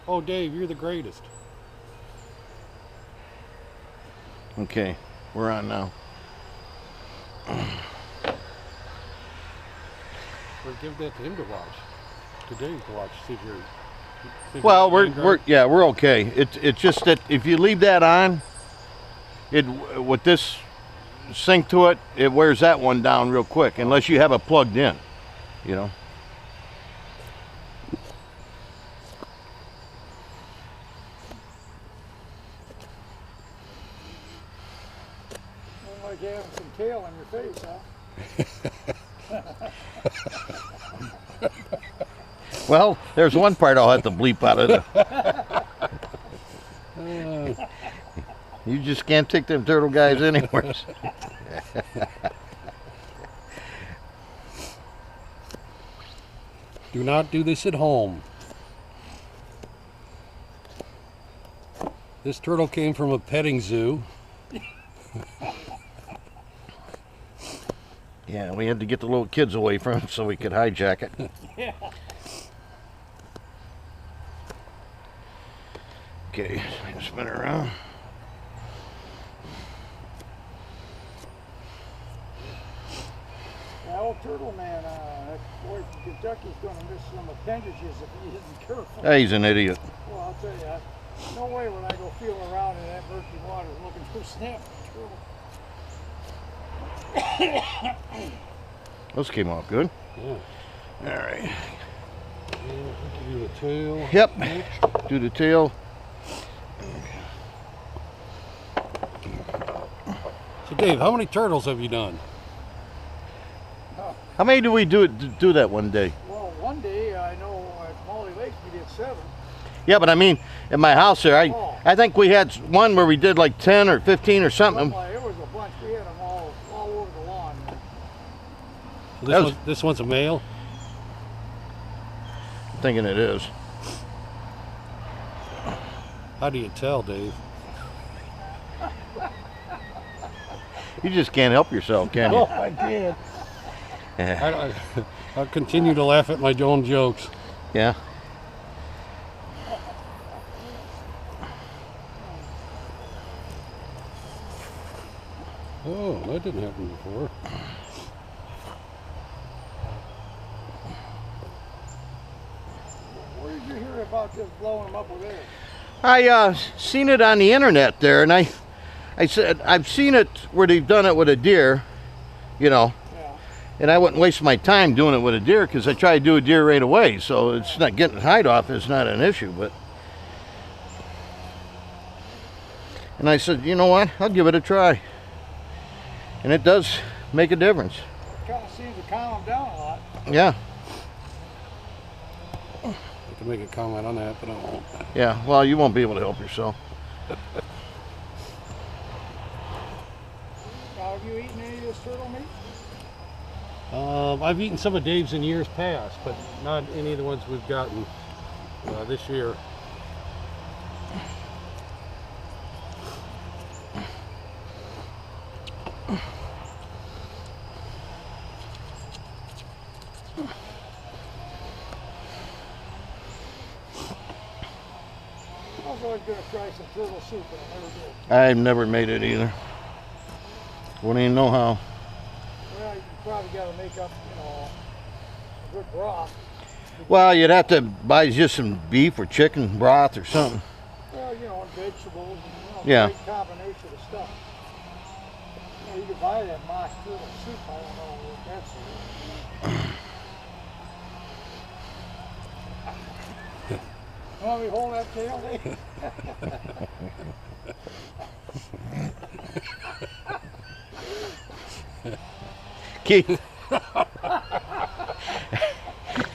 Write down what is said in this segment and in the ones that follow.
Oh, Dave, you're the greatest. Okay, we're on now. Or give that to him to watch. To Dave to watch. See if you're. Well, we're okay. It's just that if you leave that on, with this sync to it, it wears that one down real quick. Unless you have it plugged in, you know. Like having some tail in your face, huh? Well, there's one part I'll have to bleep out of it. You just can't take them turtle guys anywhere. Do not do this at home. This turtle came from a petting zoo. Yeah, we had to get the little kids away from it so we could hijack it. Yeah. Okay, spin it around. That old turtle man, that boy from Kentucky's going to miss some appendages if he isn't careful. Hey, he's an idiot. Well, I'll tell you, no way would I go feeling around in that murky water looking for snap turtle. Those came off good. Yeah. All right. Yeah, do the tail. Yep. Next. Do the tail. So, Dave, how many turtles have you done? How many do we do that one day? Well, one day I know at Molly Lake we did 7. Yeah, but I mean, at my house there, I think we had one where we did like 10 or 15 or something. Well, it was a bunch. We had them all over the lawn. So this one's a male? I'm thinking it is. How do you tell, Dave? You just can't help yourself, can you? Oh, I did. I'll continue to laugh at my own jokes. Yeah. Oh, that didn't happen before. Where did you hear about just blowing them up with air? I seen it on the internet there, and I said I've seen it where they've done it with a deer, you know. Yeah. And I wouldn't waste my time doing it with a deer because I try to do a deer right away. So it's not getting hide off is not an issue. But and I said, you know what? I'll give it a try. And it does make a difference. It kind of seems to calm them down a lot. Yeah. I can make a comment on that, but I won't. Yeah. Well, you won't be able to help yourself. Now, have you eaten any of this turtle meat? I've eaten some of Dave's in years past, but not any of the ones we've gotten this year. I was always going to try some turtle soup, but I never did. I've never made it either. Wouldn't even know how. Well, you probably got to make up, a good broth. Well, you'd have to buy just some beef or chicken broth or something. Well, and vegetables and, Yeah. great combination of stuff. You could buy that mock turtle soup. I don't know what that's. Want me to hold that tail, Dave? Keith,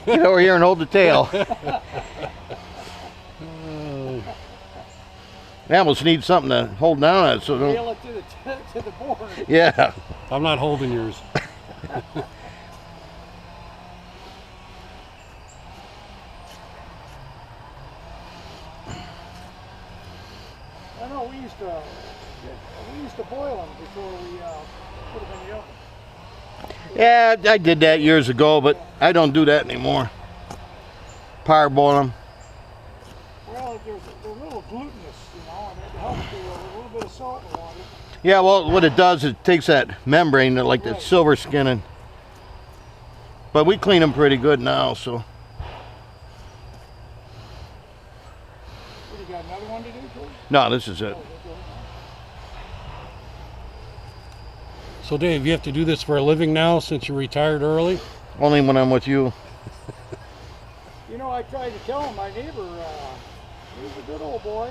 get over here and hold the tail. I almost need something to hold down on it so don't. Nail it to the board. Yeah. I'm not holding yours. I know we used to boil them before we put them in the oven. Yeah, I did that years ago, but I don't do that anymore. Parboil them. Well, Yeah, well, what it does is it takes that membrane, like the Right. silver skin, and but we clean them pretty good now. So What, you got another one to do, George? no, this is it. Oh, we're doing that. So Dave, you have to do this for a living now since you retired early? Only when I'm with you. You know, I tried to tell him, my neighbor, he was a good old boy,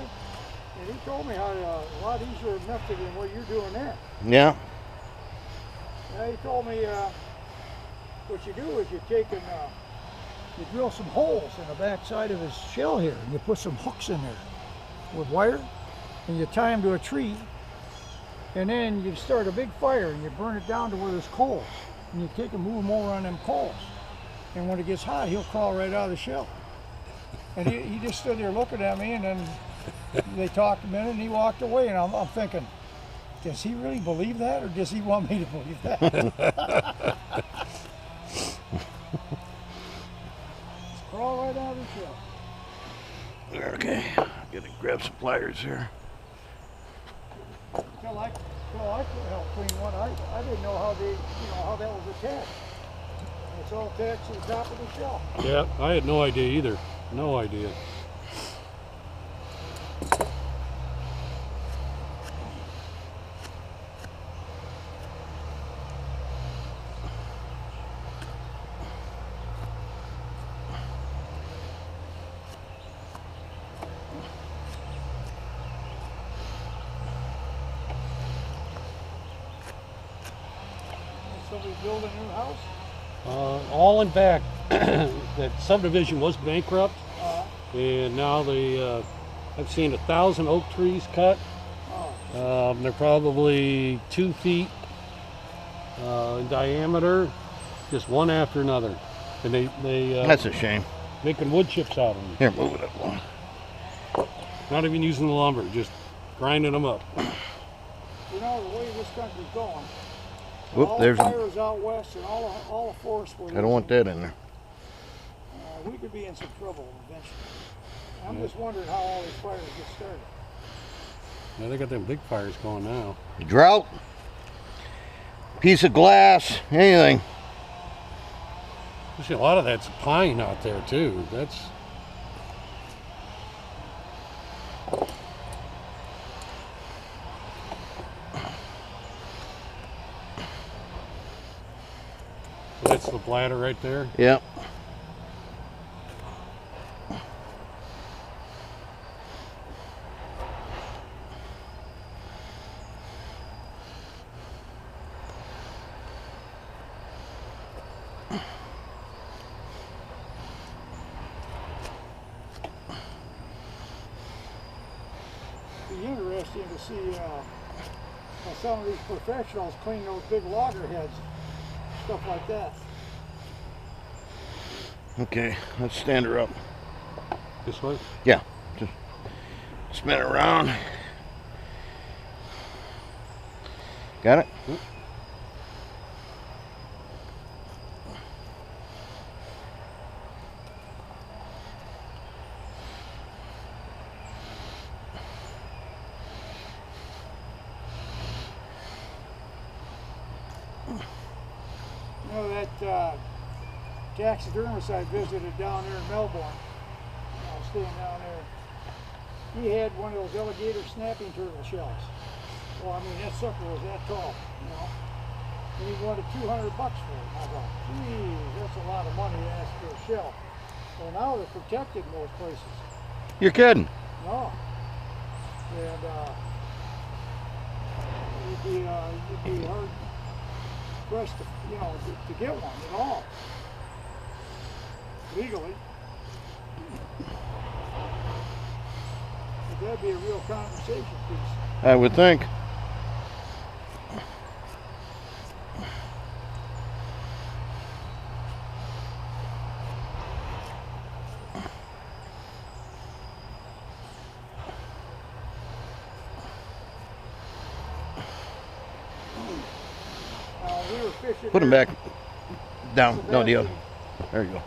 and he told me how a lot easier method than what you're doing there. Yeah. He told me what you do is you take and you drill some holes in the back side of his shell here, and you put some hooks in there with wire, and you tie them to a tree, and then you start a big fire and you burn it down to where there's coals, and you take and move them over on them coals, and when it gets hot, he'll crawl right out of the shell. And he just stood there looking at me, and then they talked a minute, and he walked away, and I'm thinking, does he really believe that, or does he want me to believe that? Crawl right out of the shell. Okay. Gotta grab some pliers here. Till I could help clean one, I didn't know how how that was attached. It's all attached to the top of the shell. Yeah, I had no idea either. No idea. Somebody build a new house? All in fact, that subdivision was bankrupt, and now I've seen 1,000 oak trees cut. They're probably 2 feet in diameter, just one after another, and they That's a shame. making wood chips out of them. Here, move it up one. Oh. Not even using the lumber, just grinding them up. You know, the way this country's going, Whoop, all there's the a, fires out west and all the forests we're I don't want that in there. we could be in some trouble eventually. I'm just wondering how all these fires get started. Yeah, they got them big fires going now. Drought, piece of glass, anything. You see a lot of that's pine out there too. That's the bladder right there. Yep. It'd be interesting to see how some of these professionals clean those big loggerheads, stuff like that. Okay, let's stand her up. This way. Yeah, just spin it around. Got it? You know that taxidermist I visited down there in Melbourne, I was staying down there, he had one of those alligator snapping turtle shells. Well, I mean, that sucker was that tall, you know. And he wanted $200 for it. I thought, geez, that's a lot of money to ask for a shell. Well, now they're protected in those places. You're kidding. No. And you'd be hard pressed to, to get one at all. Legally. But that'd be a real conversation piece. I would think. We were fishing. Put them there. back down. No, the other. There you go.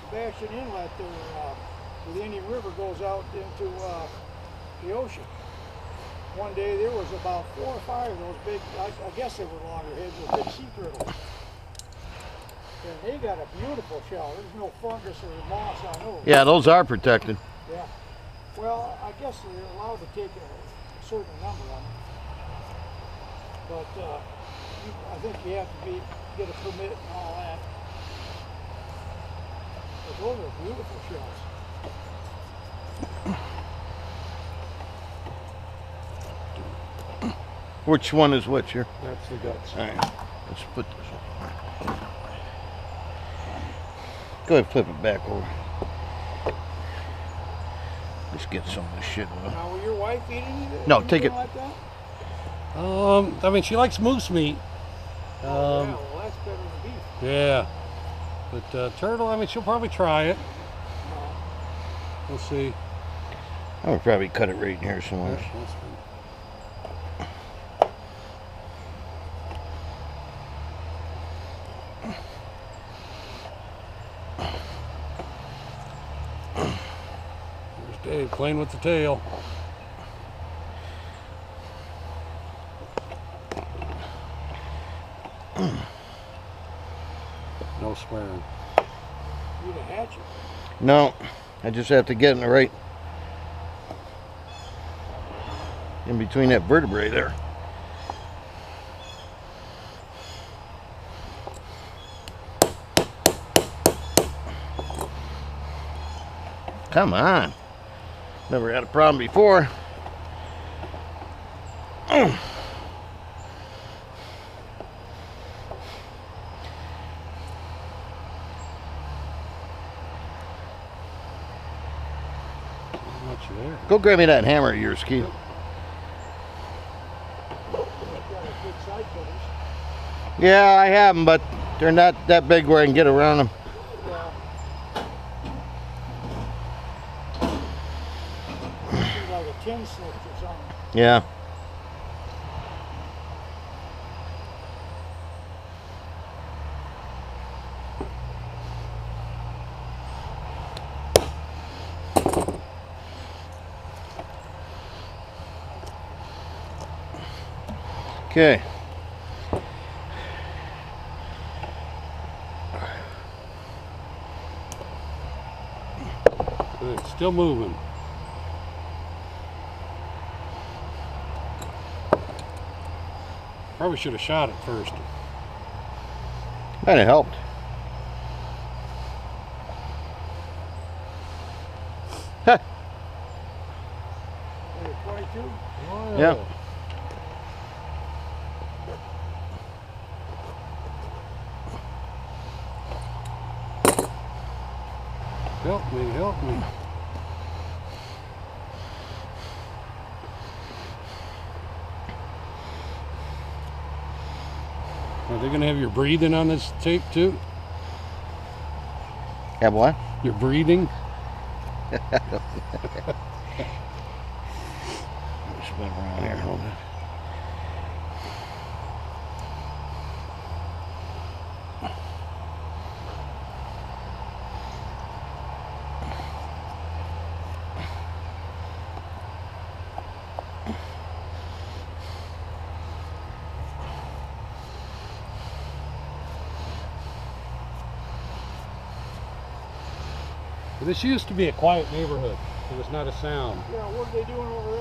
Sebastian Inlet there, where the Indian River goes out into the ocean. one day there was about 4 or 5 of those big, I guess they were loggerheads, those big sea turtles. And they got a beautiful shell. There's no fungus or moss on those. Yeah, those are protected. Yeah. Well, I guess they're allowed to take a certain number on them. But I think you have to get a permit and all that. But those are beautiful shells. Which one is which here? That's the guts. All right, let's put this one. Go ahead, flip it back over. Let's get some of this shit off. Now, will your wife eat anything? No, take it. Like that? I mean, she likes moose meat. Yeah, well, that's better than beef. Yeah. But turtle, I mean, she'll probably try it. We'll see. I would probably cut it right in here somewhere. Yeah, that's fine. There's Dave playing with the tail. No swearing. Need a hatchet. No, I just have to get in the right, in between that vertebrae there. Come on. Never had a problem before. Not much there. Go grab me that hammer of yours, Keith. Got a good side cutters. Yeah, I have them, but they're not that big where I can get around them. Yeah. Seems like a tin snitch or something. Yeah. Okay. Good. Still moving. Probably should have shot it first. Kind of helped. Huh. What, a 22? Oh, Yep. Help me, help me. Are they gonna have your breathing on this tape too? Have what? Your breathing? Spin around here a little bit. This used to be a quiet neighborhood. There was not a sound. Yeah, what are they doing over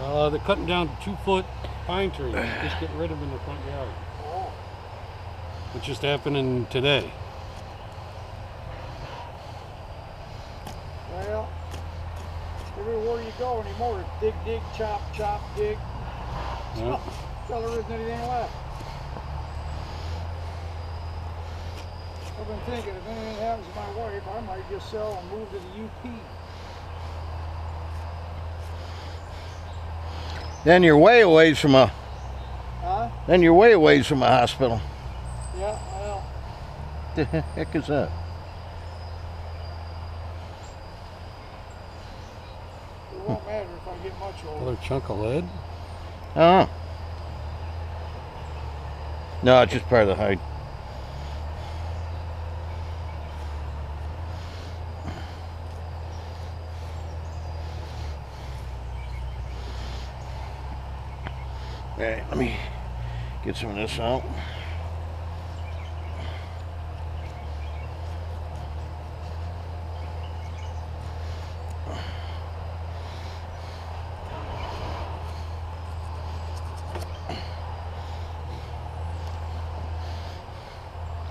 there? They're cutting down 2-foot pine trees, just getting rid of them in the front yard. Oh, It's just happening today. well, everywhere you go anymore, it's dig, dig, chop, chop, dig. Yeah. Till there isn't anything left. I've been thinking if anything happens to my wife, I might just sell and move to the UP. Then you're way away from a. Huh? Then you're way away from a hospital. Yeah, well, The heck is that? it won't matter if I get much older. Another chunk of lead. Oh. No, it's just part of the hide. Okay, let me get some of this out.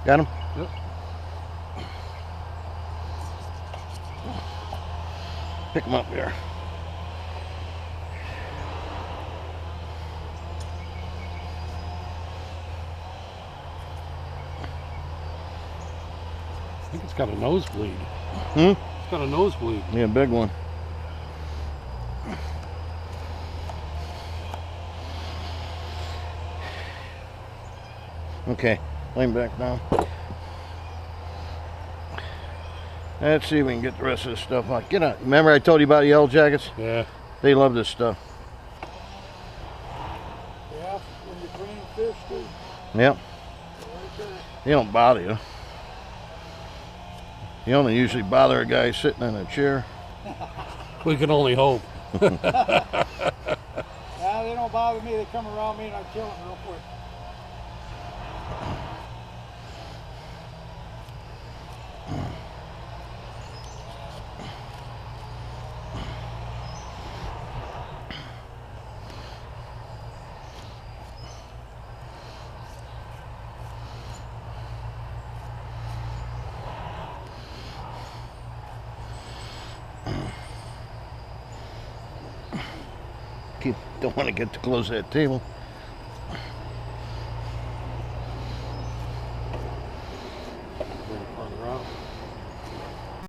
Got him? Yep. Pick him up here. I think it's got a nosebleed. Hmm? It's got a nosebleed. Yeah, big one. Okay, lay him back down. Let's see if we can get the rest of this stuff out. Get out. Remember I told you about the yellow jackets? Yeah. They love this stuff. Yeah, when you clean fish too. Yep. Like that. They don't bother you. You only usually bother a guy sitting in a chair. We can only hope. Yeah, they don't bother me. They come around me and I kill them real quick. Don't want to get too close to that table. Bring it farther out.